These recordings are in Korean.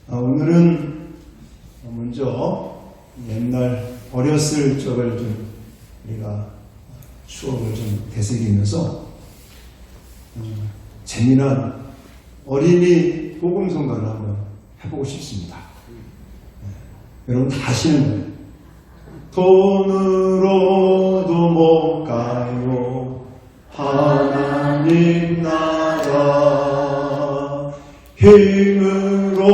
오늘은 먼저 옛날 어렸을 적을 좀 우리가 추억을 좀 되새기면서 재미난 어린이 복음성가를 한번 해보고 싶습니다. 여러분 다 아시는 거예요. 돈으로도 못 가요 하나님 나라, 힘으로도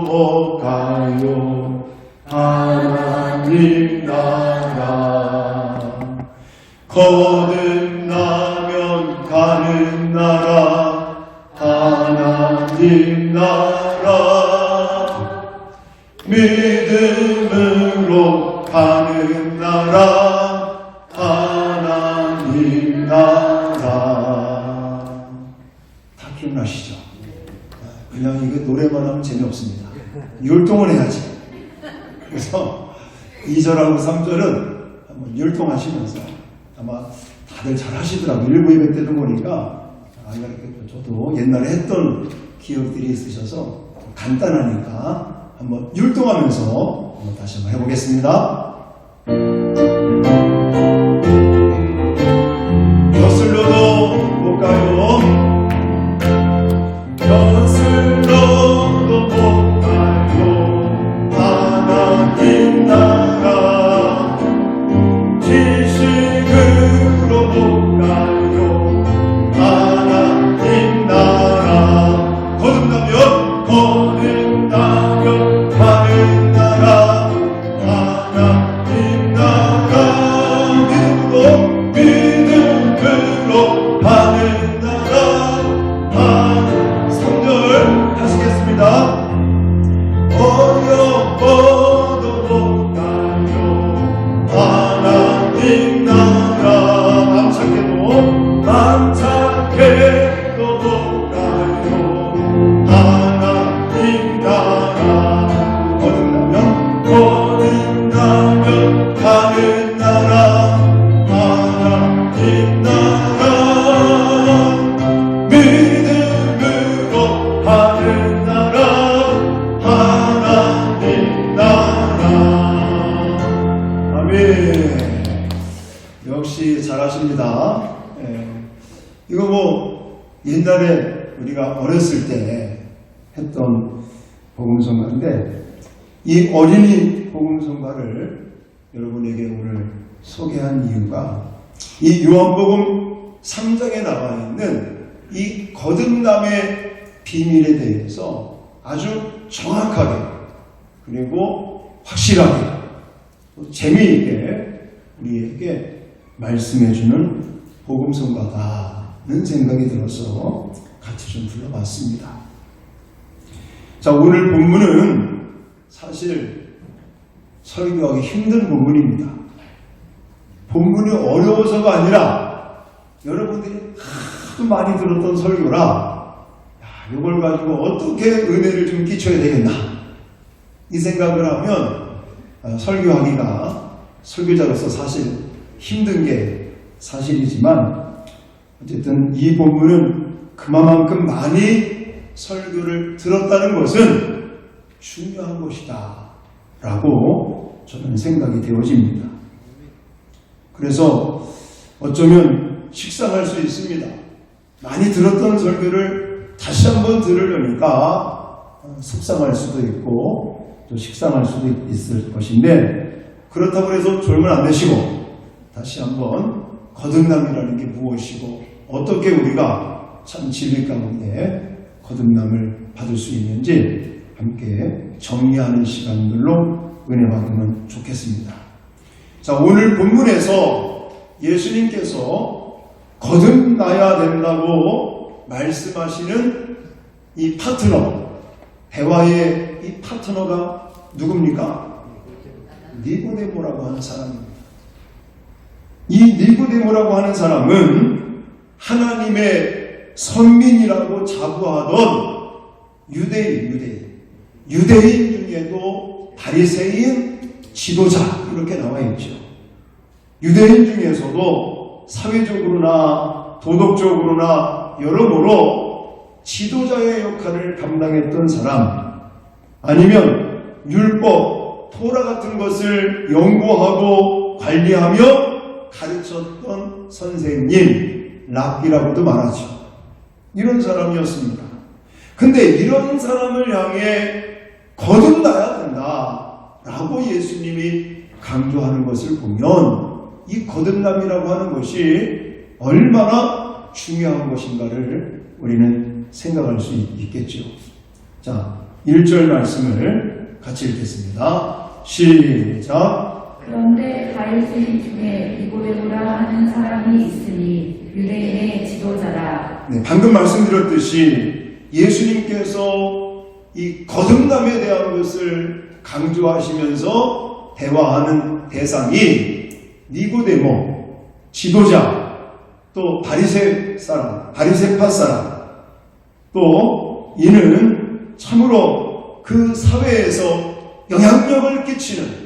못 가요 하나님 나라, 거듭나면 가는 나라 하나님 나라, 믿음으로 가는 나라 하나님 나라. 다 기억나시죠? 그냥 이거 노래만 하면 재미없습니다. 율동을 해야지. 그래서 2절하고 3절은 한번 율동하시면서 아마 다들 잘 하시더라고요. 일부 예배 때도 보니까 이렇게 저도 옛날에 했던 기억들이 있으셔서 간단하니까 한번 율동하면서 다시 한번 해보겠습니다. 벼슬로도 못 가요. 벼슬로도 못 가요 하나님 나라, 지식으로 못 가요 하나님 나라, 거듭나면 가는 나라 하나님 나라, 믿음으로 가는 나라. 3절 하시겠습니다. 어려워도 못 가요 하나님 나라, 맘차게도 못 가요 하나님 나라, 거듭나면 가는 나라 하나님 나라, 믿음으로 가는 나라 하나님 나라. 아멘. 역시 잘하십니다. 이거 뭐 옛날에 우리가 어렸을 때 했던 복음성가인데, 이 어린이 복음성가를 여러분에게 오늘 소개한 이유가 이 요한복음 3장에 나와 있는 이 거듭남의 비밀에 대해서 아주 정확하게 그리고 확실하게 재미있게 우리에게 말씀해주는 복음성가다는 생각이 들어서 같이 좀 불러봤습니다. 자, 오늘 본문은 사실 설교하기 힘든 본문입니다. 본문이 어려워서가 아니라 여러분들이 하도 많이 들었던 설교라 이걸 가지고 어떻게 은혜를 좀 끼쳐야 되겠나 이 생각을 하면 설교하기가 설교자로서 사실 힘든 게 사실이지만, 어쨌든 이 본문은 그만큼 많이 설교를 들었다는 것은 중요한 것이다 라고 저는 생각이 되어집니다. 그래서 어쩌면 식상할 수 있습니다. 많이 들었던 설교를 다시 한번 들으려니까 속상할 수도 있고 또 식상할 수도 있을 것인데, 그렇다고 해서 졸면 안 되시고 다시 한번 거듭남이라는 게 무엇이고 어떻게 우리가 참 진리 가운데 거듭남을 받을 수 있는지 함께 정리하는 시간들로 은혜 받으면 좋겠습니다. 자, 오늘 본문에서 예수님께서 거듭나야 된다고 말씀하시는 이 파트너, 대화의 이 파트너가 누굽니까? 니고데모라고 하는 사람입니다. 이 니고데모라고 하는 사람은 하나님의 선민이라고 자부하던 유대인 중에도 바리새인 지도자 이렇게 나와 있죠. 유대인 중에서도 사회적으로나 도덕적으로나 여러모로 지도자의 역할을 감당했던 사람, 아니면 율법, 토라 같은 것을 연구하고 관리하며 가르쳤던 선생님, 랍비라고도 말하죠. 이런 사람이었습니다. 근데 이런 사람을 향해 거듭나야 된다라고 예수님이 강조하는 것을 보면 이 거듭남이라고 하는 것이 얼마나 중요한 것인가를 우리는 생각할 수 있겠죠. 자, 1절 말씀을 같이 읽겠습니다. 시작. 그런데 바리새인 중에 니고데모라 하는 사람이 있으니 유대인의 지도자라. 네, 방금 말씀드렸듯이 예수님께서 이 거듭남에 대한 것을 강조하시면서 대화하는 대상이 니고데모, 지도자, 또 바리새파 사람, 또 이는 참으로 그 사회에서 영향력을 끼치는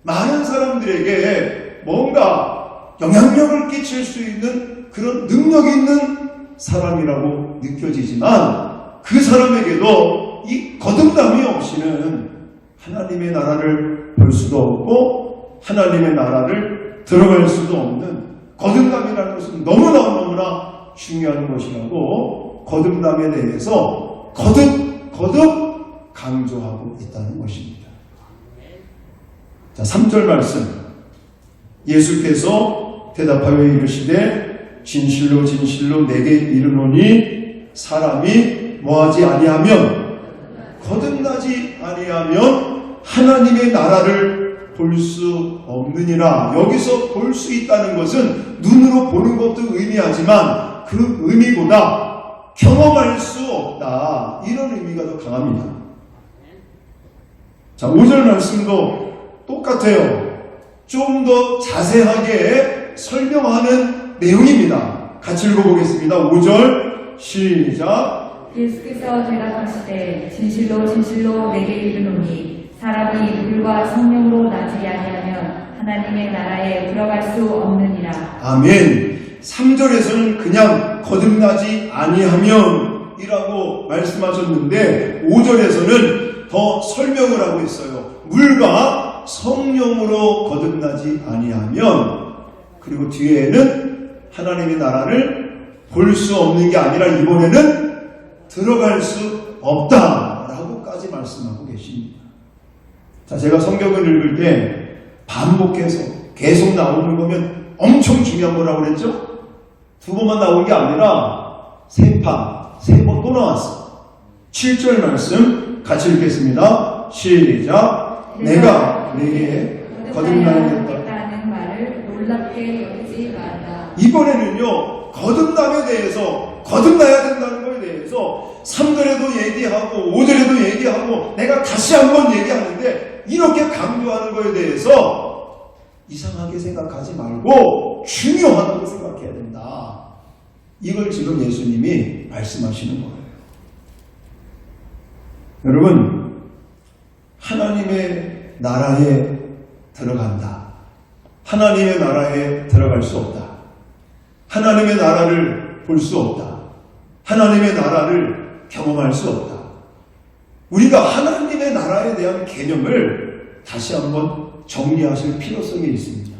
많은 사람들에게 뭔가 영향력을 끼칠 수 있는 그런 능력이 있는 사람이라고 느껴지지만 그 사람에게도 이 거듭남이 없이는 하나님의 나라를 볼 수도 없고 하나님의 나라를 들어갈 수도 없는 거듭남이라는 것은 너무나 중요한 것이라고 거듭남에 대해서 거듭 강조하고 있다는 것입니다. 자, 3절 말씀. 예수께서 대답하여 이르시되 진실로 진실로 내게 이르노니 사람이 뭐하지 아니하면 거듭나지 아니하면 하나님의 나라를 볼 수 없느니라. 여기서 볼 수 있다는 것은 눈으로 보는 것도 의미하지만 그 의미보다 경험할 수 없다. 이런 의미가 더 강합니다. 자, 5절 말씀도 똑같아요. 좀 더 자세하게 설명하는 내용입니다. 같이 읽어보겠습니다. 5절 시작. 예수께서 대답하시되 진실로 진실로 내게 이르노니 사람이 물과 성령으로 나지 아니하면 하나님의 나라에 들어갈 수 없느니라. 아멘. 3절에서는 그냥 거듭나지 아니하면 이라고 말씀하셨는데 5절에서는 더 설명을 하고 있어요. 물과 성령으로 거듭나지 아니하면, 그리고 뒤에는 하나님의 나라를 볼 수 없는 게 아니라 이번에는 들어갈 수 없다라고까지 말씀하고 계십니다. 자, 제가 성경을 읽을 때 반복해서 계속 나오는 거면 엄청 중요한 거라고 그랬죠? 2번만 나온 게 아니라 3번 또 나왔어. 7절 말씀 같이 읽겠습니다. 시작. 내가 내게 거듭나야겠다는 말을 놀랍게 여기지 말라. 이번에는요, 거듭남에 대해서, 거듭나야 된다는 거에 대해서 3절에도 얘기하고 5절에도 얘기하고 내가 다시 한번 얘기하는데 이렇게 강조하는 거에 대해서 이상하게 생각하지 말고 중요하다고 생각해야 된다. 이걸 지금 예수님이 말씀하시는 거예요. 여러분, 하나님의 나라에 들어간다. 하나님의 나라에 들어갈 수 없다. 하나님의 나라를 볼 수 없다. 하나님의 나라를 경험할 수 없다. 우리가 하나님의 나라에 대한 개념을 다시 한번 정리하실 필요성이 있습니다.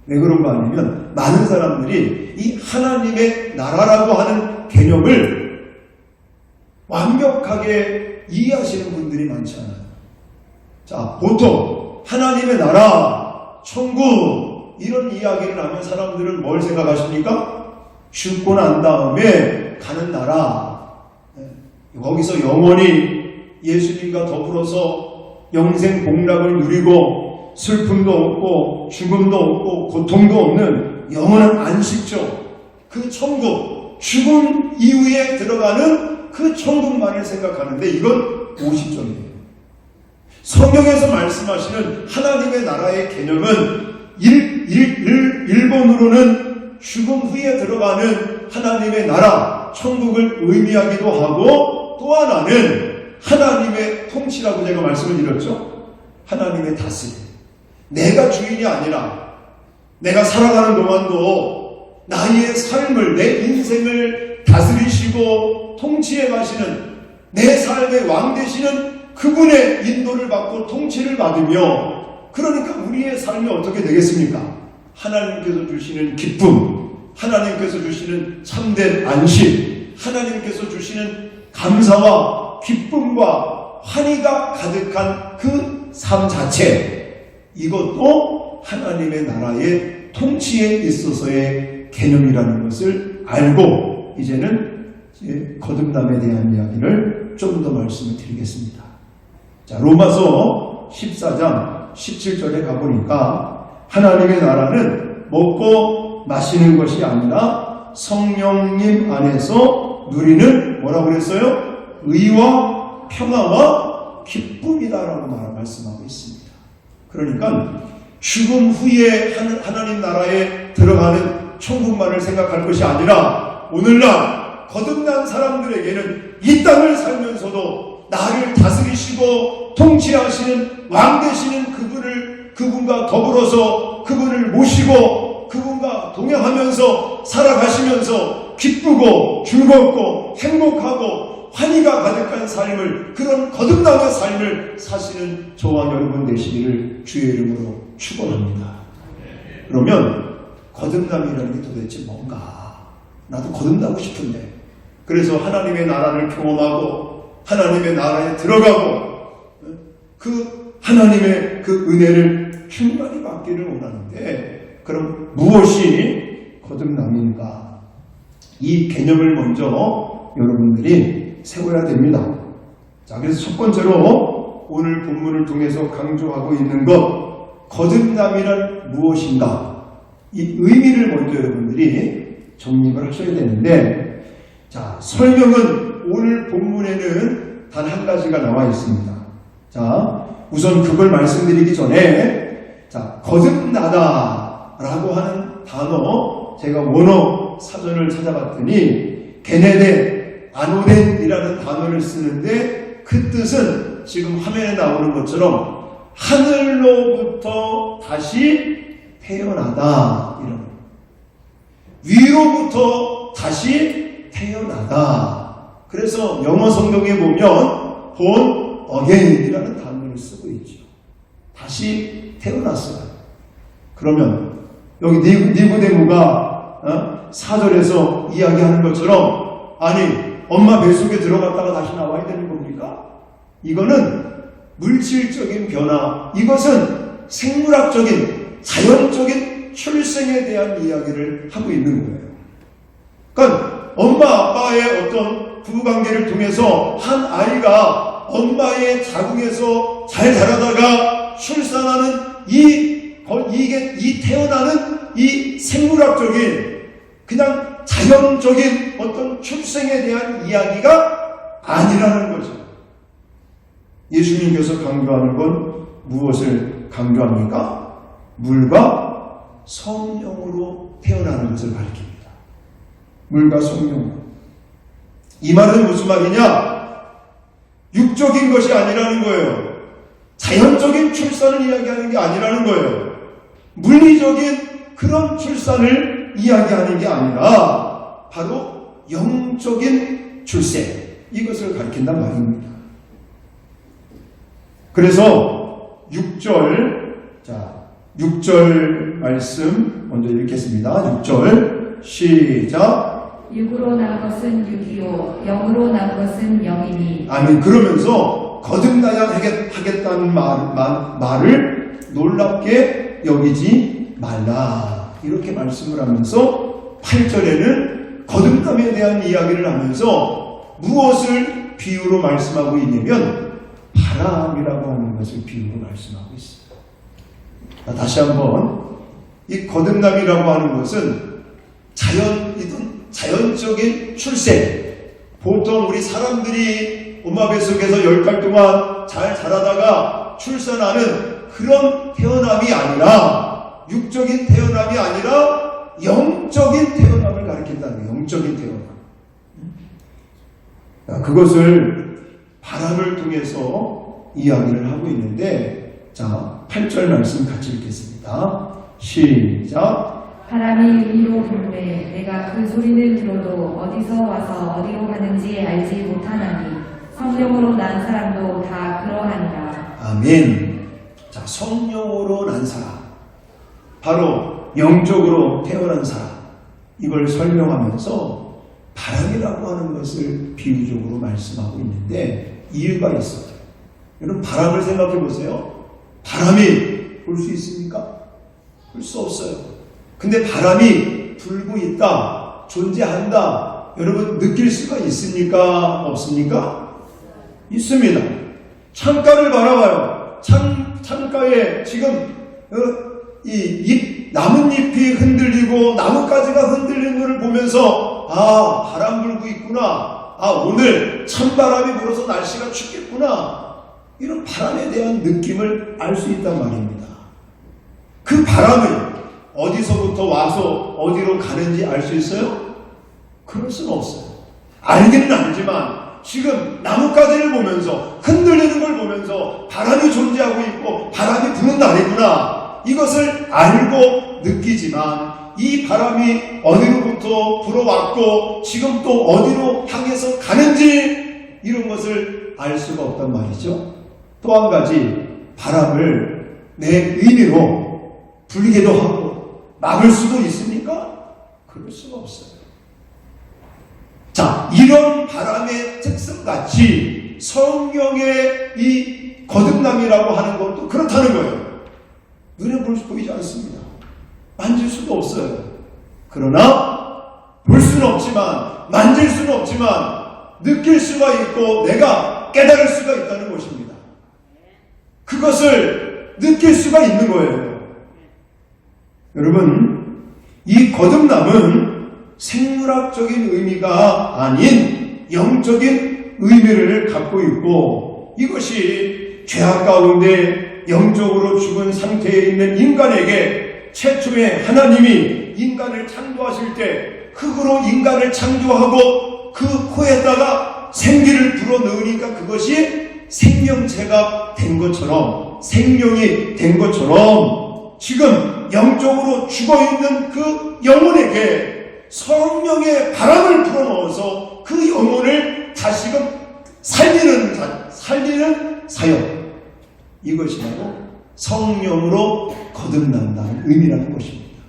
왜 그런가 하면 많은 사람들이 이 하나님의 나라라고 하는 개념을 완벽하게 이해하시는 분들이 많지 않아요. 자, 보통 하나님의 나라, 천국 이런 이야기를 하면 사람들은 뭘 생각하십니까? 죽고 난 다음에 가는 나라, 거기서 영원히 예수님과 더불어서 영생 복락을 누리고 슬픔도 없고 죽음도 없고 고통도 없는 영원한 안식처, 그 천국, 죽음 이후에 들어가는 그 천국만을 생각하는데 이건 50점이에요. 성경에서 말씀하시는 하나님의 나라의 개념은 1번으로는 죽음 후에 들어가는 하나님의 나라, 천국을 의미하기도 하고, 또 하나는 하나님의 통치라고 제가 말씀을 드렸죠. 하나님의 다스림. 내가 주인이 아니라 내가 살아가는 동안도 나의 삶을, 내 인생을 다스리시고 통치해 가시는, 내 삶의 왕 되시는 그분의 인도를 받고 통치를 받으며, 그러니까 우리의 삶이 어떻게 되겠습니까? 하나님께서 주시는 기쁨, 하나님께서 주시는 참된 안식, 하나님께서 주시는 감사와 기쁨과 환희가 가득한 그 삶 자체, 이것도 하나님의 나라의 통치에 있어서의 개념이라는 것을 알고 이제는 거듭남에 대한 이야기를 좀 더 말씀을 드리겠습니다. 자, 로마서 14장 17절에 가보니까 하나님의 나라는 먹고 마시는 것이 아니라 성령님 안에서 누리는 뭐라고 그랬어요? 의와 평화와 기쁨이다라고 말씀하고 있습니다. 그러니까 죽음 후에 하나님 나라에 들어가는 천국만을 생각할 것이 아니라 오늘날 거듭난 사람들에게는 이 땅을 살면서도 나를 다스리시고 통치하시는 왕 되시는 그분과 더불어서 그분을 모시고 그분과 동행하면서 살아가시면서 기쁘고 즐겁고 행복하고 환희가 가득한 삶을, 그런 거듭남의 삶을 사시는 저와 여러분 되시기를 주의 이름으로 축원합니다. 그러면 거듭남이라는 게 도대체 뭔가? 나도 거듭나고 싶은데, 그래서 하나님의 나라를 경험하고 하나님의 나라에 들어가고 그 하나님의 그 은혜를 충만히 받기를 원하는데, 그럼 무엇이 거듭남인가? 이 개념을 먼저 여러분들이 세워야 됩니다. 자, 그래서 첫 번째로 오늘 본문을 통해서 강조하고 있는 것, 거듭남이란 무엇인가? 이 의미를 먼저 여러분들이 정립을 하셔야 되는데, 자, 설명은 오늘 본문에는 단 한 가지가 나와 있습니다. 자, 우선 그걸 말씀드리기 전에, 자, 거듭나다 라고 하는 단어, 제가 원어 사전을 찾아봤더니 게네데 아노덴이라는 단어를 쓰는데, 그 뜻은 지금 화면에 나오는 것처럼 하늘로부터 다시 태어나다, 이런, 위로부터 다시 태어나다. 그래서 영어 성경에 보면 born again이라는 단어를 쓰고 있죠. 다시 태어났어요. 그러면 여기 니고데모가 4절에서 이야기하는 것처럼, 아니 엄마 뱃속에 들어갔다가 다시 나와야 되는 겁니까? 이거는 물질적인 변화, 이것은 생물학적인 자연적인 출생에 대한 이야기를 하고 있는 거예요. 그러니까 엄마 아빠의 어떤 부부관계를 통해서 한 아이가 엄마의 자궁에서 잘 자라다가 출산하는 이 태어나는 이 생물학적인 그냥 자연적인 어떤 출생에 대한 이야기가 아니라는 거죠. 예수님께서 강조하는 건 무엇을 강조합니까? 물과 성령으로 태어나는 것을 가리킵니다. 물과 성령. 이 말은 무슨 말이냐? 육적인 것이 아니라는 거예요. 자연적인 출산을 이야기하는 게 아니라는 거예요. 물리적인 그런 출산을 이야기하는 게 아니라 바로 영적인 출생, 이것을 가리킨단 말입니다. 그래서 6절 말씀 먼저 읽겠습니다. 6절 시작. 육으로 난 것은 육이요 영으로 난 것은 영이니. 아멘. 그러면서 거듭나야 하겠다는 말을 놀랍게 여기지 말라, 이렇게 말씀을 하면서 8절에는 거듭남에 대한 이야기를 하면서 무엇을 비유로 말씀하고 있냐면 바람이라고 하는 것을 비유로 말씀하고 있습니다. 다시 한번, 이 거듭남이라고 하는 것은 자연적인 출생, 보통 우리 사람들이 엄마 뱃속에서 10달 동안 잘 자라다가 출산하는 그런 태어남이 아니라, 육적인 태어남이 아니라 영적인 태어남을 가리킨다는 거예요. 영적인 태어남. 그것을 바람을 통해서 이야기를 하고 있는데, 자, 8절 말씀 같이 읽겠습니다. 시작. 바람이 위로 불매 내가 그 소리를 들어도 어디서 와서 어디로 가는지 알지 못하나니 성령으로 난 사람도 다 그러하니라. 아멘. 자, 성령으로 난 사람, 바로 영적으로 태어난 사람, 이걸 설명하면서 바람이라고 하는 것을 비유적으로 말씀하고 있는데 이유가 있어요. 여러분, 바람을 생각해 보세요. 바람이 불 수 있습니까? 불 수 없어요. 근데 바람이 불고 있다, 존재한다, 여러분 느낄 수가 있습니까? 없습니까? 있습니다. 창가를 바라봐요. 창가에 지금 나뭇잎이 흔들리고 나뭇가지가 흔들리는 것을 보면서 바람 불고 있구나, 오늘 찬바람이 불어서 날씨가 춥겠구나, 이런 바람에 대한 느낌을 알 수 있단 말입니다. 그 바람을 어디서부터 와서 어디로 가는지 알 수 있어요? 그럴 수는 없어요. 알기는 알지만 지금 나뭇가지를 보면서 흔들리는 걸 보면서 바람이 존재하고 있고 바람이 부는 날이구나, 이것을 알고 느끼지만 이 바람이 어디로부터 불어왔고 지금 또 어디로 향해서 가는지 이런 것을 알 수가 없단 말이죠. 또 한 가지, 바람을 내 의미로 불기도 하고 막을 수도 있습니까? 그럴 수가 없어요. 자, 이런 바람의 특성같이 성령의 이 거듭남이라고 하는 것도 그렇다는 거예요. 눈에 보이지 않습니다. 만질 수도 없어요. 그러나 볼 수는 없지만, 만질 수는 없지만 느낄 수가 있고 내가 깨달을 수가 있다는 것입니다. 그것을 느낄 수가 있는 거예요. 여러분, 이 거듭남은 생물학적인 의미가 아닌 영적인 의미를 갖고 있고, 이것이 죄악 가운데 영적으로 죽은 상태에 있는 인간에게 최초에 하나님이 인간을 창조하실 때 흙으로 인간을 창조하고 그 코에다가 생기를 불어넣으니까 그것이 생명체가 된 것처럼, 생명이 된 것처럼 지금 영적으로 죽어있는 그 영혼에게 성령의 바람을 불어넣어서 그 영혼을 다시금 살리는 사역, 이것이 바로 성령으로 거듭난다는 의미라는 것입니다.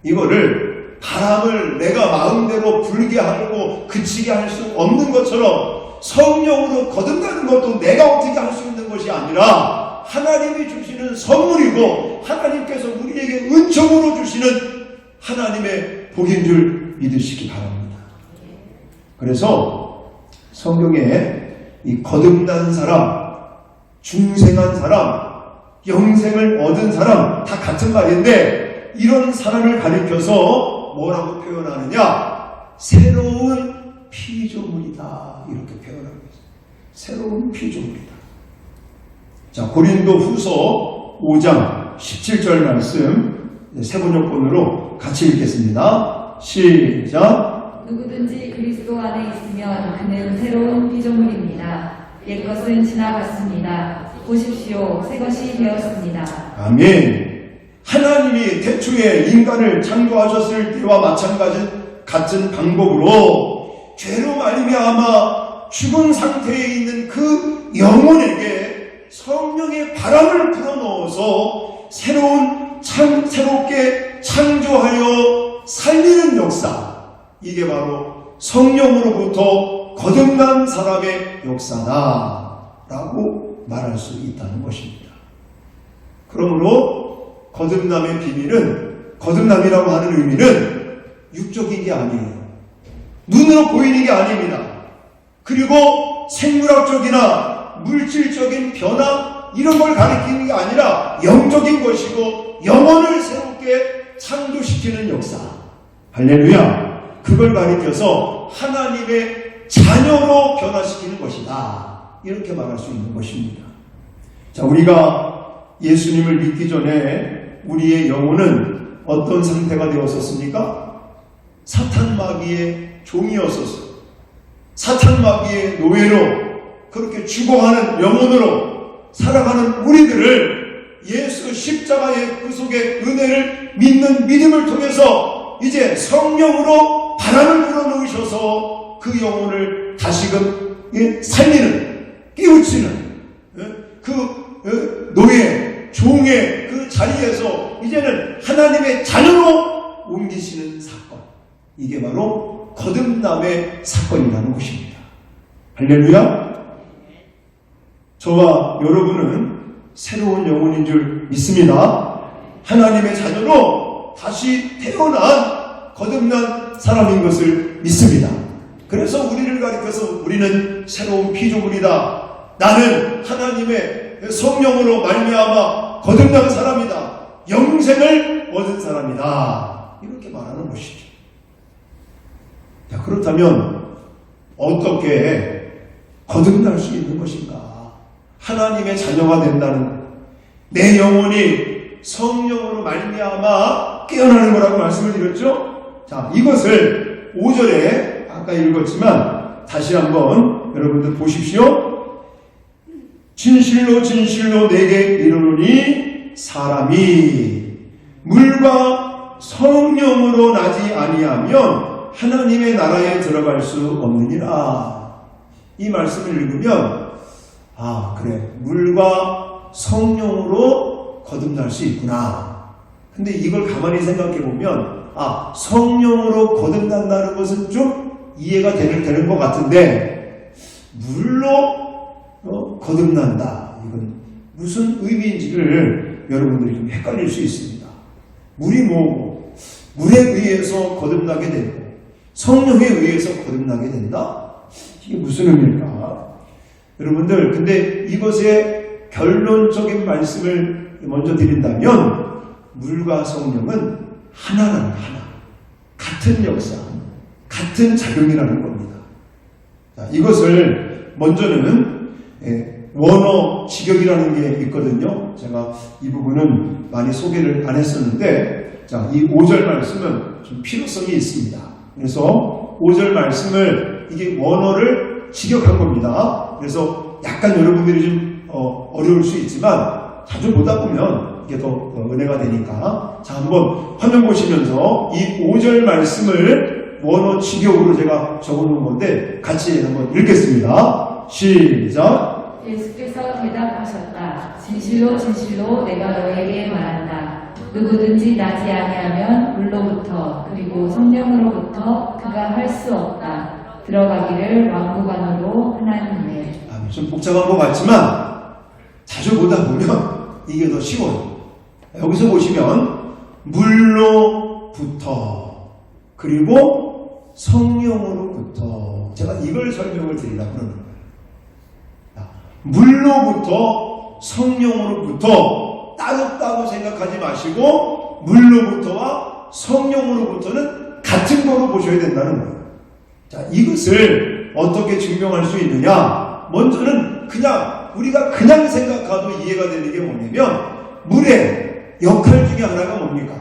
이거를 바람을 내가 마음대로 불게 하고 그치게 할 수 없는 것처럼 성령으로 거듭나는 것도 내가 어떻게 할 수 있는 것이 아니라 하나님이 주시는 선물이고 하나님께서 우리에게 은총으로 주시는 하나님의 복인 줄 믿으시기 바랍니다. 그래서 성경에 이 거듭난 사람, 중생한 사람, 영생을 얻은 사람 다 같은 말인데 이런 사람을 가리켜서 뭐라고 표현하느냐? 새로운 피조물이다, 이렇게 표현하고 있어요. 새로운 피조물이다. 자, 고린도 후서 5장 17절 말씀 세번역본으로 같이 읽겠습니다. 시작. 누구든지 그리스도 안에 있으면 그는 새로운 피조물입니다. 옛것은 지나갔습니다. 보십시오, 새것이 되었습니다. 아멘. 하나님이 태초에 인간을 창조하셨을 때와 같은 방법으로 죄로 말미암아 죽은 상태에 있는 그 영혼에게 성령의 바람을 불어넣어서 새롭게 창조하여 살리는 역사, 이게 바로 성령으로부터 거듭난 사람의 역사다라고 말할 수 있다는 것입니다. 그러므로 거듭남의 비밀은, 거듭남이라고 하는 의미는 육적인 게 아니에요. 눈으로 보이는 게 아닙니다. 그리고 생물학적이나 물질적인 변화 이런 걸 가리키는 게 아니라 영적인 것이고 영혼을 새롭게 창조시키는 역사. 할렐루야. 그걸 가리켜서 하나님의 자녀로 변화시키는 것이다, 이렇게 말할 수 있는 것입니다. 자, 우리가 예수님을 믿기 전에 우리의 영혼은 어떤 상태가 되었었습니까? 사탄 마귀의 종이었었어요. 사탄 마귀의 노예로 그렇게 죽어가는 영혼으로 살아가는 우리들을 예수 십자가의 그 속의 은혜를 믿는 믿음을 통해서 이제 성령으로 바람을 불어넣으셔서 그 영혼을 다시금 살리는, 깨우치는 그 노예, 종의 그 자리에서 이제는 하나님의 자녀로 옮기시는 사건. 이게 바로 거듭남의 사건이라는 것입니다. 할렐루야. 저와 여러분은 새로운 영혼인 줄 믿습니다. 하나님의 자녀로 다시 태어난 거듭난 사람인 것을 믿습니다. 그래서 우리를 가리켜서 우리는 새로운 피조물이다. 나는 하나님의 성령으로 말미암아 거듭난 사람이다. 영생을 얻은 사람이다. 이렇게 말하는 것이죠. 자, 그렇다면 어떻게 거듭날 수 있는 것인가? 하나님의 자녀가 된다는 내 영혼이 성령으로 말미암아 깨어나는 거라고 말씀을 드렸죠? 자, 이것을 5절에 아까 읽었지만 다시 한번 여러분들 보십시오. 진실로 진실로 내게 이르노니 사람이 물과 성령으로 나지 아니하면 하나님의 나라에 들어갈 수 없느니라. 이 말씀을 읽으면 그래, 물과 성령으로 거듭날 수 있구나. 근데 이걸 가만히 생각해 보면 성령으로 거듭난다는 것은 좀 이해가 되는 것 같은데 물로 거듭난다. 이건 무슨 의미인지를 여러분들이 좀 헷갈릴 수 있습니다. 물이 뭐고 물에 의해서 거듭나게 되고 성령에 의해서 거듭나게 된다? 이게 무슨 의미일까? 여러분들, 근데 이것의 결론적인 말씀을 먼저 드린다면 물과 성령은 하나라는 하나, 같은 역사, 같은 작용이라는 겁니다. 자, 이것을 먼저는 원어 직역이라는 게 있거든요. 제가 이 부분은 많이 소개를 안 했었는데, 자, 이 5절 말씀은 좀 필요성이 있습니다. 그래서 5절 말씀을 이게 원어를 직역한 겁니다. 그래서 약간 여러분들이 좀 어려울 수 있지만 자주 보다 보면 이게 더 은혜가 되니까, 자, 한번 화면 보시면서 이 5절 말씀을 원어 직역으로 제가 적어놓은 건데 같이 한번 읽겠습니다. 시작. 예수께서 대답하셨다. 진실로 진실로 내가 너에게 말한다. 누구든지 나지 아니하면 물로부터 그리고 성령으로부터 그가 할 수 없다. 들어가기를 왕국 안으로 하나님의. 좀 복잡한 것 같지만 자주 보다 보면 이게 더 쉬워요. 여기서 보시면 물로부터 그리고 성령으로부터, 제가 이걸 설명을 드리려고 그러는 거예요. 물로부터 성령으로부터 따로 생각하지 마시고 물로부터와 성령으로부터는 같은 거로 보셔야 된다는 거예요. 자, 이것을 어떻게 증명할 수 있느냐? 먼저는 그냥 우리가 그냥 생각해도 이해가 되는 게 뭐냐면 물의 역할 중에 하나가 뭡니까?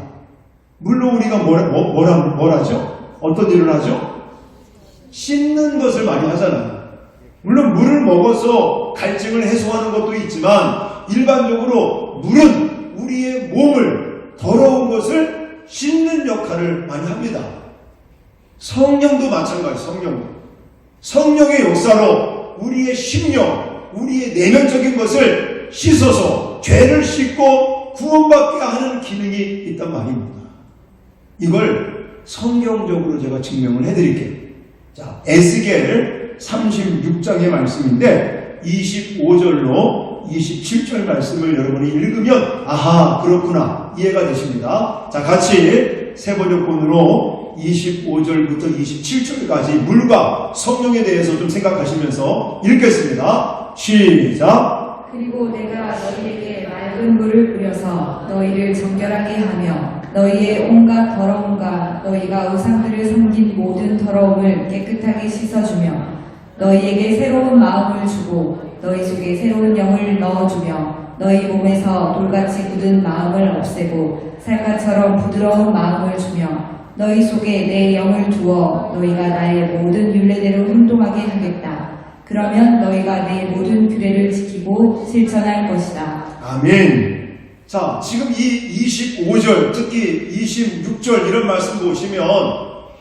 물로 우리가 뭘 하죠? 어떤 일을 하죠? 씻는 것을 많이 하잖아요. 물론 물을 먹어서 갈증을 해소하는 것도 있지만 일반적으로 물은 우리의 몸을, 더러운 것을 씻는 역할을 많이 합니다. 성령도 마찬가지예요. 성령의 역사로 우리의 심령, 우리의 내면적인 것을 씻어서 죄를 씻고 구원받게 하는 기능이 있단 말입니다. 이걸 성경적으로 제가 증명을 해드릴게요. 자, 에스겔 36장의 말씀인데 25절로 27절 말씀을 여러분이 읽으면 그렇구나, 이해가 되십니다. 자, 같이 세번역본으로 25절부터 27절까지 물과 성령에 대해서 좀 생각하시면서 읽겠습니다. 시작. 그리고 내가 너희에게 맑은 물을 뿌려서 너희를 정결하게 하며 너희의 온갖 더러움과 너희가 우상들을 섬긴 모든 더러움을 깨끗하게 씻어주며 너희에게 새로운 마음을 주고 너희 속에 새로운 영을 넣어주며 너희 몸에서 돌같이 굳은 마음을 없애고 살갗처럼 부드러운 마음을 주며 너희 속에 내 영을 두어 너희가 나의 모든 율례대로 행동하게 하겠다. 그러면 너희가 내 모든 규례를 지키고 실천할 것이다. 아멘. 자, 지금 이 25절, 특히 26절 이런 말씀 보시면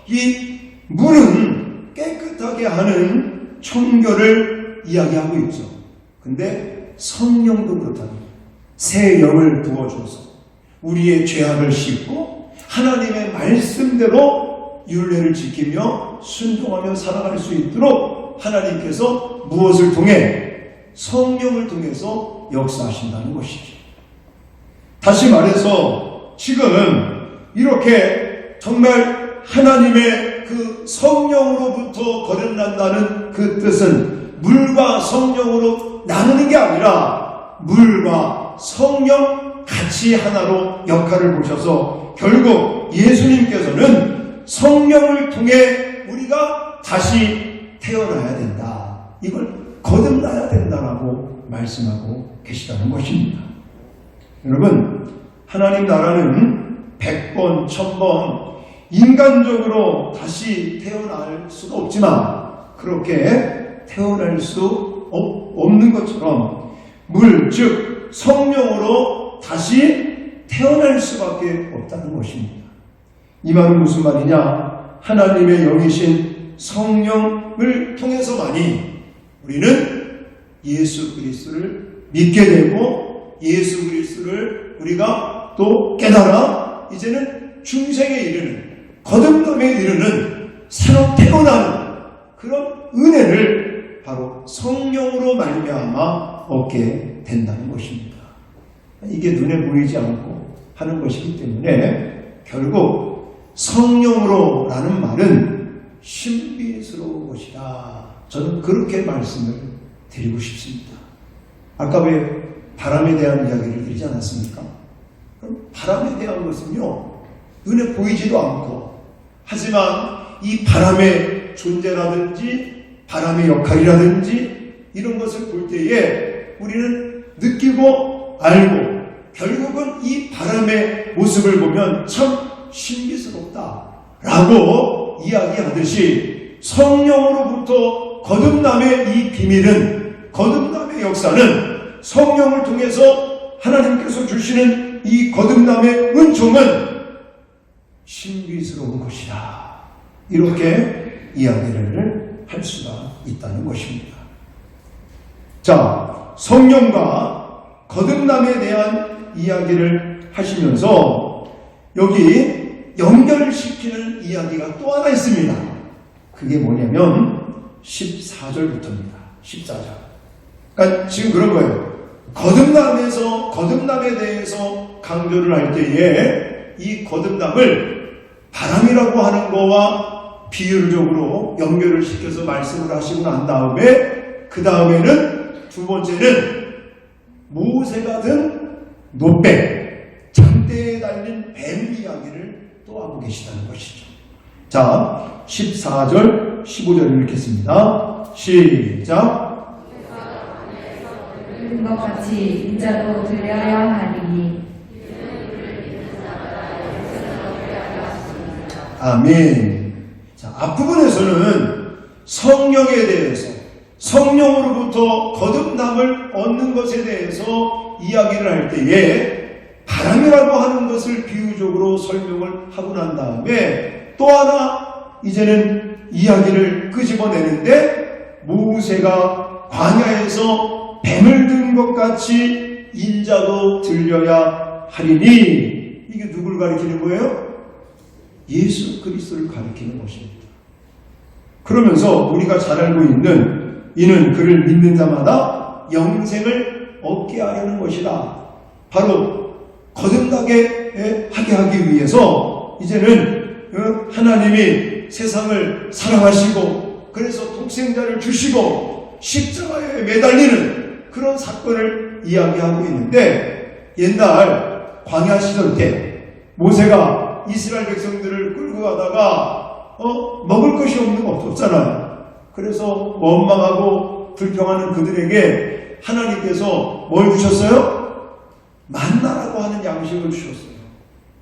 이 물은 깨끗하게 하는 청결을 이야기하고 있죠. 근데 성령도 그렇답니다. 새 영을 부어줘서 우리의 죄악을 씻고 하나님의 말씀대로 율례를 지키며 순종하며 살아갈 수 있도록 하나님께서 무엇을 통해? 성령을 통해서 역사하신다는 것이죠. 다시 말해서 지금 이렇게 정말 하나님의 그 성령으로부터 거듭난다는 그 뜻은 물과 성령으로 나누는 게 아니라 물과 성령 같이 하나로 역할을 보셔서 결국 예수님께서는 성령을 통해 우리가 다시 태어나야 된다. 이걸 거듭나야 된다라고 말씀하고 계시다는 것입니다. 여러분, 하나님 나라는 100번, 1000번 인간적으로 다시 태어날 수가 없지만 그렇게 태어날 수 없는 것처럼 물, 즉 성령으로 다시 태어날 수밖에 없다는 것입니다. 이 말은 무슨 말이냐? 하나님의 영이신 성령을 통해서만이 우리는 예수 그리스도를 믿게 되고 예수 그리스도를 우리가 또 깨달아 이제는 중생에 이르는 거듭남에 이르는 새로 태어나는 그런 은혜를 바로 성령으로 말미암아 얻게 된다는 것입니다. 이게 눈에 보이지 않고 하는 것이기 때문에 결국 성령으로라는 말은 신비스러운 것이다. 저는 그렇게 말씀을 드리고 싶습니다. 아까 왜 바람에 대한 이야기를 드리지 않았습니까? 그럼 바람에 대한 것은요, 눈에 보이지도 않고 하지만 이 바람의 존재라든지 바람의 역할이라든지 이런 것을 볼 때에 우리는 느끼고 알고 결국은 이 바람의 모습을 보면 참 신비스럽다 라고 이야기하듯이 성령으로부터 거듭남의 이 비밀은, 거듭남의 역사는 성령을 통해서 하나님께서 주시는 이 거듭남의 은총은 신비스러운 것이다. 이렇게 이야기를 할 수가 있다는 것입니다. 자, 성령과 거듭남에 대한 이야기를 하시면서 여기 연결시키는 이야기가 또 하나 있습니다. 그게 뭐냐면 14절부터입니다. 14절. 그러니까 지금 그런 거예요. 거듭남에서 거듭남에 대해서 강조를 할 때에 이 거듭남을 바람이라고 하는 거와 비율적으로 연결을 시켜서 말씀을 하시고 난 다음에 그 다음에는 두 번째는 모세가 든 노뱀, 장대에 달린 뱀 이야기를 또 하고 계시다는 것이죠. 자, 14절, 15절 읽겠습니다. 시작. 들은 것 같이 인자도 들려야 하리니. 아멘. 자, 앞부분에서는 성령에 대해서, 성령으로부터 거듭남을 얻는 것에 대해서 이야기를 할 때에 바람이라고 하는 것을 비유적으로 설명을 하고 난 다음에 또 하나 이제는 이야기를 끄집어내는데 모세가 광야에서 뱀을 든 것 같이 인자도 들려야 하리니. 이게 누굴 가리키는 거예요? 예수 그리스도를 가리키는 것입니다. 그러면서 우리가 잘 알고 있는 이는 그를 믿는 자마다 영생을 얻게 하려는 것이다. 바로 거듭나게 하게 하기 위해서 이제는 하나님이 세상을 사랑하시고 그래서 독생자를 주시고 십자가에 매달리는 그런 사건을 이야기하고 있는데, 옛날 광야 시절 때 모세가 이스라엘 백성들을 끌고 가다가 먹을 것이 없는 거 없었잖아요. 그래서 원망하고 불평하는 그들에게 하나님께서 뭘 주셨어요? 만나라고 하는 양식을 주셨어요.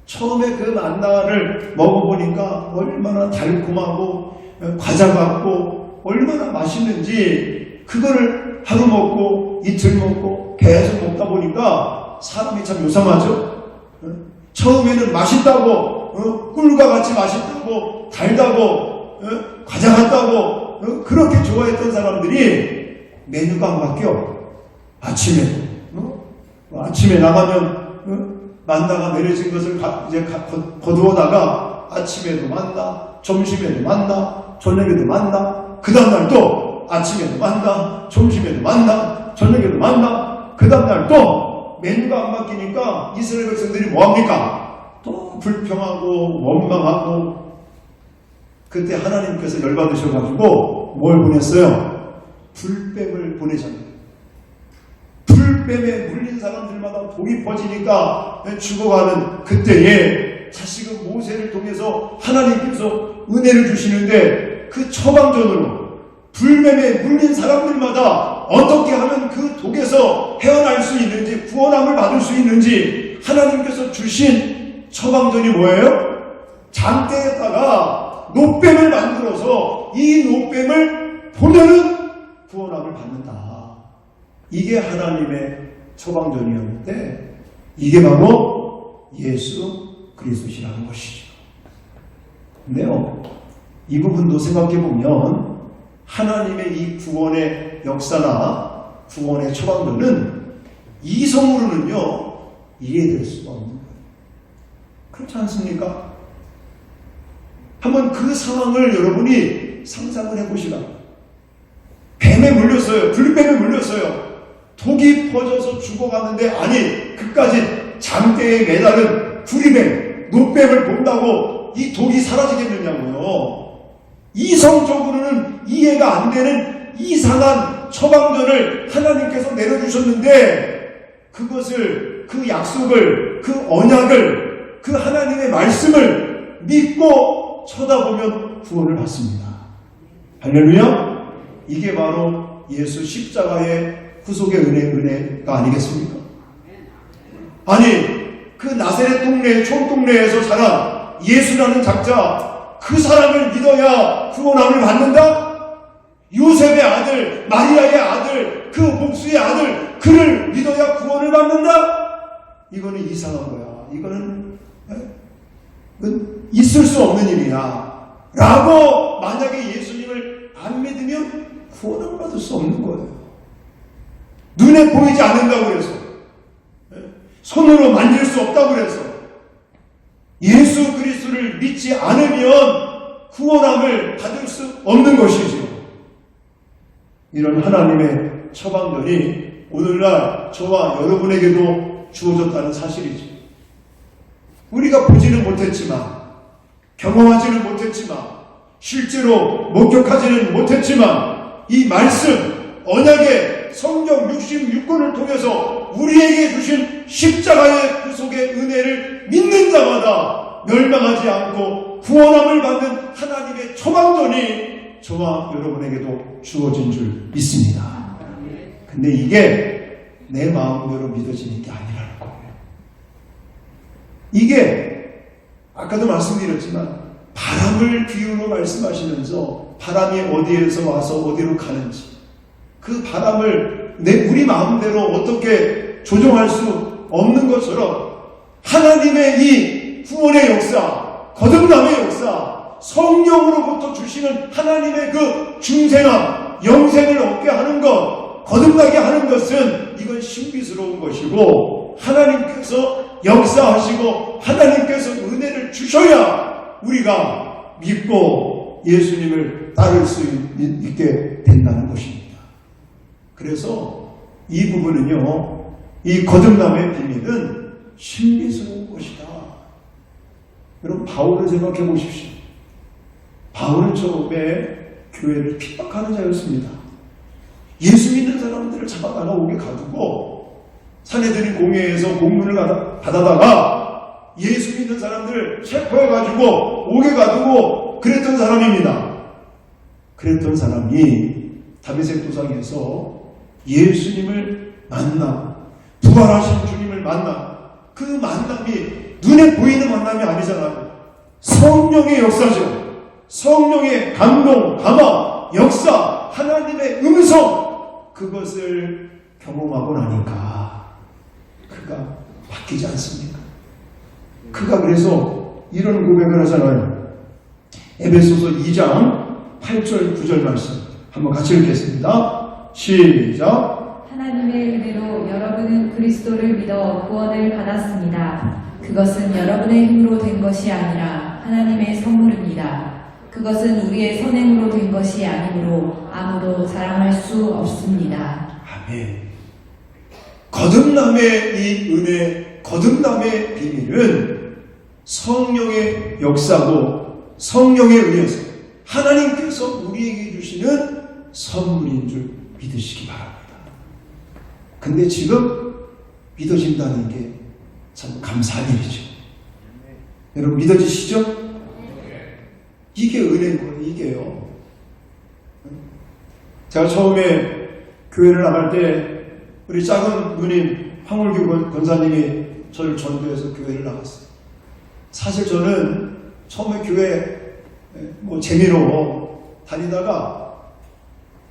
처음에 그 만나를 먹어보니까 얼마나 달콤하고 과자 같고 얼마나 맛있는지, 그거를 하루 먹고 이틀 먹고 계속 먹다 보니까 사람이 참 요상하죠. 처음에는 맛있다고, 꿀과 같이 맛있다고, 달다고, 과자 같다고 그렇게 좋아했던 사람들이 메뉴가 안 바뀌어. 아침에 나가면 만나가 내려진 것을 거두어다가 아침에도 만나, 점심에도 만나, 저녁에도 만나, 그 다음날 또 아침에도 만나, 점심에도 만나, 저녁에도 만나, 그 다음날 또 메뉴가 안 바뀌니까 이스라엘 백성들이 뭐합니까? 또 불평하고 원망하고. 그때 하나님께서 열받으셔가지고 뭘 보냈어요? 불뱀을 보내셨네요. 불뱀에 물린 사람들마다 독이 퍼지니까 죽어가는 그때에 자식은 모세를 통해서 하나님께서 은혜를 주시는데 그 처방전으로 불뱀에 물린 사람들마다 어떻게 하면 그 독에서 헤어날 수 있는지, 구원함을 받을 수 있는지 하나님께서 주신 처방전이 뭐예요? 장대에다가 노뱀을 만들어서 이 노뱀을 보내는 구원함을 받는다. 이게 하나님의 처방전이었는데 이게 바로 예수 그리스도시라는 것이죠. 근데요, 이 부분도 생각해보면 하나님의 이 구원의 역사나 구원의 처방전은 이성으로는요 이해될 수가 없는 거예요. 그렇지 않습니까? 한번 그 상황을 여러분이 상상을 해보시라. 뱀에 물렸어요. 불뱀에 물렸어요. 독이 퍼져서 죽어가는데, 아니 그까지 장대에 매달은 구리뱀, 노뱀을 본다고 이 독이 사라지겠느냐고요. 이성적으로는 이해가 안 되는 이상한 처방전을 하나님께서 내려주셨는데, 그것을, 그 약속을, 그 언약을, 그 하나님의 말씀을 믿고 쳐다보면 구원을 받습니다. 할렐루야. 이게 바로 예수 십자가의 구속의 은혜가 아니겠습니까? 아니, 그 나사렛 동네, 촌동네에서 자란 예수라는 작자, 그 사람을 믿어야 구원함을 받는다? 요셉의 아들, 마리아의 아들, 그 목수의 아들, 그를 믿어야 구원을 받는다? 이거는 이상한 거야. 이거는 있을 수 없는 일이야. 라고 만약에 예수님을 안 믿으면 구원을 받을 수 없는 거예요. 눈에 보이지 않는다고 그래서, 손으로 만질 수 없다고 그래서, 예수 그리스도를 믿지 않으면 구원함을 받을 수 없는 것이죠. 이런 하나님의 처방전이 오늘날 저와 여러분에게도 주어졌다는 사실이죠. 우리가 보지는 못했지만, 경험하지는 못했지만, 실제로 목격하지는 못했지만, 이 말씀, 언약의 성경 66권을 통해서 우리에게 주신 십자가의 구속의 은혜를 믿는 자마다 멸망하지 않고 구원함을 받는 하나님의 처방전이 저와 여러분에게도 주어진 줄 믿습니다. 근데 이게 내 마음대로 믿어지는 게 아니라는 거예요. 이게 아까도 말씀드렸지만 바람을 비유로 말씀하시면서 바람이 어디에서 와서 어디로 가는지, 그 바람을 우리 마음대로 어떻게 조종할 수 없는 것처럼 하나님의 이 구원의 역사, 거듭남의 역사, 성령으로부터 주시는 하나님의 그 중생함, 영생을 얻게 하는 것, 거듭나게 하는 것은 이건 신비스러운 것이고, 하나님께서 역사하시고 하나님께서 은혜를 주셔야 우리가 믿고 예수님을 따를 수 있게 된다는 것입니다. 그래서 이 부분은요, 이 거듭남의 비밀은 신비스러운 것이다. 여러분, 바울을 생각해 보십시오. 바울은 처음에 교회를 핍박하는 자였습니다. 예수 믿는 사람들을 잡아다가 옥에 가두고 사내들이 공회에서 공문을 받아다가 예수 믿는 사람들을 체포해가지고 옥에 가두고 그랬던 사람입니다. 그랬던 사람이 다메섹 도상에서 예수님을 만나, 부활하신 주님을 만나, 그 만남이 눈에 보이는 만남이 아니잖아요. 성령의 역사죠. 성령의 감동, 감화, 역사, 하나님의 음성, 그것을 경험하고 나니까 그가 바뀌지 않습니까? 그가 그래서 이런 고백을 하잖아요. 에베소서 2장 8절 9절 말씀 한번 같이 읽겠습니다. 시작. 하나님의 은혜로 여러분은 그리스도를 믿어 구원을 받았습니다. 그것은 여러분의 힘으로 된 것이 아니라 하나님의 선물입니다. 그것은 우리의 선행으로 된 것이 아니므로 아무도 자랑할 수 없습니다. 아멘. 거듭남의 이 은혜, 거듭남의 비밀은 성령의 역사고 성령에 의해서 하나님께서 우리에게 주시는 선물인 줄 믿으시기 바랍니다. 근데 지금 믿어진다는 게 참 감사한 일이죠. 여러분 믿어지시죠? 이게 은혜인 거예요. 이게요. 제가 처음에 교회를 나갈 때 우리 작은 누님 황울규 권사님이 저를 전도해서 교회를 나갔어요. 사실 저는 처음에 교회 뭐 재미로 다니다가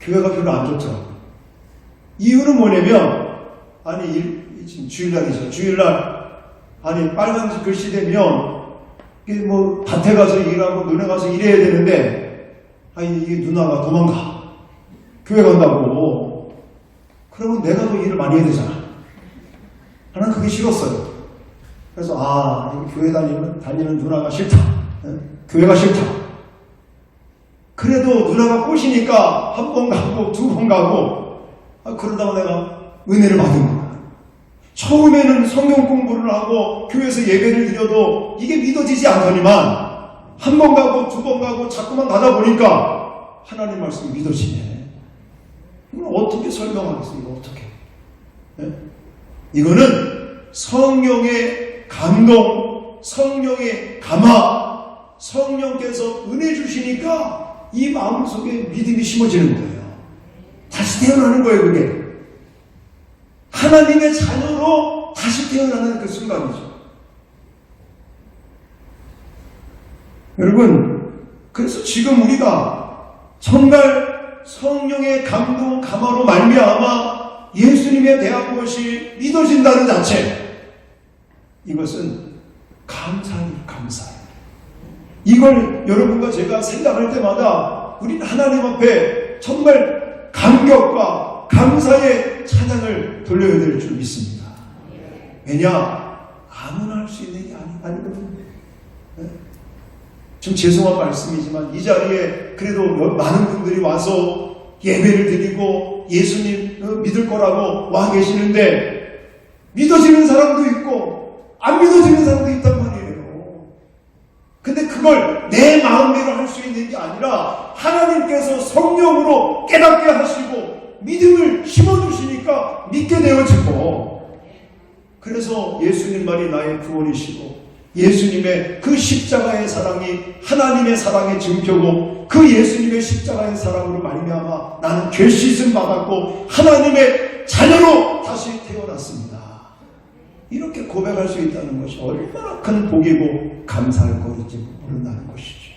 교회가 별로 안 좋더라고요. 이유는 뭐냐면 지금 주일날이죠. 주일날 빨간 글씨 되면 뭐 밭에 가서 일하고 눈에 가서 일해야 되는데 이게 누나가 도망가. 교회 간다고. 그러면 내가 더 일을 많이 해야 되잖아. 나는 그게 싫었어요. 그래서 교회 다니는 누나가 싫다. 교회가 싫다. 그래도 누나가 꼬시니까 한 번 가고 두 번 가고 그러다가 내가 은혜를 받은 거야. 처음에는 성경 공부를 하고 교회에서 예배를 드려도 이게 믿어지지 않더니만 한 번 가고 두 번 가고 자꾸만 가다 보니까 하나님 말씀이 믿어지네. 이걸 어떻게 설명하겠습니까? 어떻게? 이거는 성령의 감동, 성령의 감화, 성령께서 은혜 주시니까 이 마음속에 믿음이 심어지는 거예요. 다시 태어나는 거예요, 그게. 하나님의 자녀로 다시 태어나는 그 순간이죠. 여러분, 그래서 지금 우리가 정말 성령의 감동, 감화로 말미암아 예수님에 대한 것이 믿어진다는 자체, 이것은 감사예요. 이걸 여러분과 제가 생각할 때마다 우리는 하나님 앞에 정말 감격과 감사의 찬양을 돌려야 될 줄 믿습니다. 왜냐? 아무나 할 수 있는 게 아니거든요. 좀 죄송한 말씀이지만 이 자리에 그래도 많은 분들이 와서 예배를 드리고 예수님 믿을 거라고 와 계시는데 믿어지는 사람도 있고 안 믿어지는 사람도 있단 말이에요. 근데 그걸 내 마음대로 할 수 있는 게 아니라 하나님께서 성령으로 깨닫게 하시고 믿음을 심어주시니까 믿게 되어지고, 그래서 예수님 말이 나의 구원이시고 예수님의 그 십자가의 사랑이 하나님의 사랑의 증표고 그 예수님의 십자가의 사랑으로 말미암아 나는 죄 씻음 받았고 하나님의 자녀로 다시 태어났습니다. 이렇게 고백할 수 있다는 것이 얼마나 큰 복이고 감사할 거리지 모른다는 것이죠.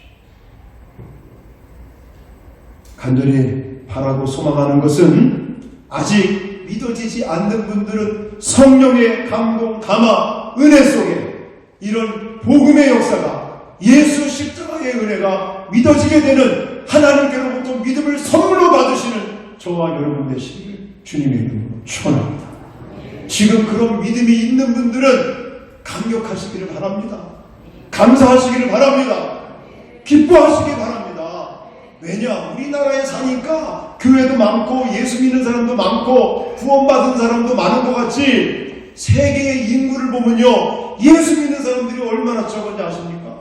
간절히 바라고 소망하는 것은 아직 믿어지지 않는 분들은 성령의 감동, 감화, 은혜 속에 이런 복음의 역사가, 예수 십자가의 은혜가 믿어지게 되는 하나님께로부터 믿음을 선물로 받으시는 저와 여러분 되시기를 주님의 이름으로 축원합니다. 지금 그런 믿음이 있는 분들은 감격하시기를 바랍니다. 감사하시기를 바랍니다. 기뻐하시기 바랍니다. 왜냐? 우리나라에 사니까 교회도 많고 예수 믿는 사람도 많고 구원받은 사람도 많은 것 같이 세계의 인구를 보면요, 예수 믿는 사람들이 얼마나 적은지 아십니까?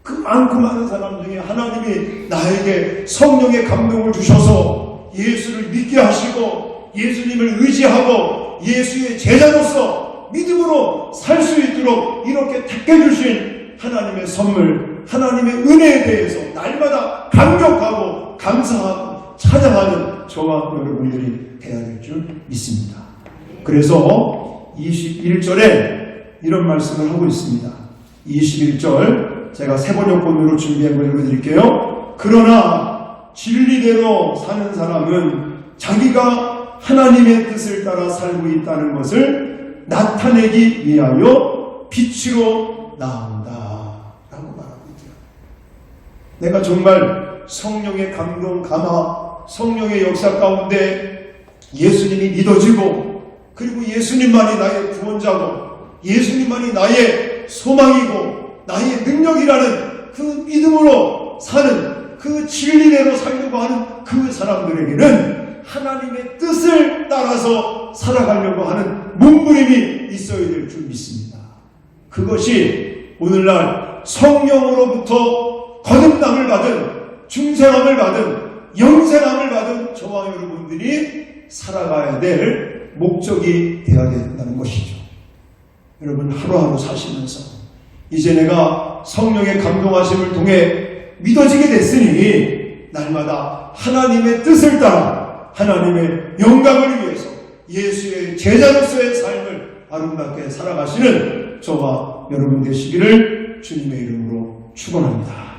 그 많고 많은 사람 중에 하나님이 나에게 성령의 감동을 주셔서 예수를 믿게 하시고 예수님을 의지하고 예수의 제자로서 믿음으로 살 수 있도록 이렇게 택해 주신 하나님의 선물, 하나님의 은혜에 대해서 날마다 감격하고 감사하고 찬양하는 저와 여러분들이 되어야 될 줄 믿습니다. 그래서 21절에 이런 말씀을 하고 있습니다. 21절 제가 세 번역본으로 준비한 걸 읽어드릴게요. 그러나 진리대로 사는 사람은 자기가 하나님의 뜻을 따라 살고 있다는 것을 나타내기 위하여 빛으로 나온다 라고 말하고 있죠. 내가 정말 성령의 감동 감화, 성령의 역사 가운데 예수님이 믿어지고, 그리고 예수님만이 나의 구원자고, 예수님만이 나의 소망이고 나의 능력이라는 그 믿음으로 사는, 그 진리대로 살려고 하는 그 사람들에게는 하나님의 뜻을 따라서 살아가려고 하는 몸부림이 있어야 될 줄 믿습니다. 그것이 오늘날 성령으로부터 거듭남을 받은, 중생함을 받은, 영생함을 받은 저와 여러분들이 살아가야 될 목적이 되어야 된다는 것이죠. 여러분, 하루하루 사시면서 이제 내가 성령의 감동하심을 통해 믿어지게 됐으니 날마다 하나님의 뜻을 따라 하나님의 영광을 위해서 예수의 제자로서의 삶을 아름답게 살아가시는 저와 여러분 되시기를 주님의 이름으로 축원합니다.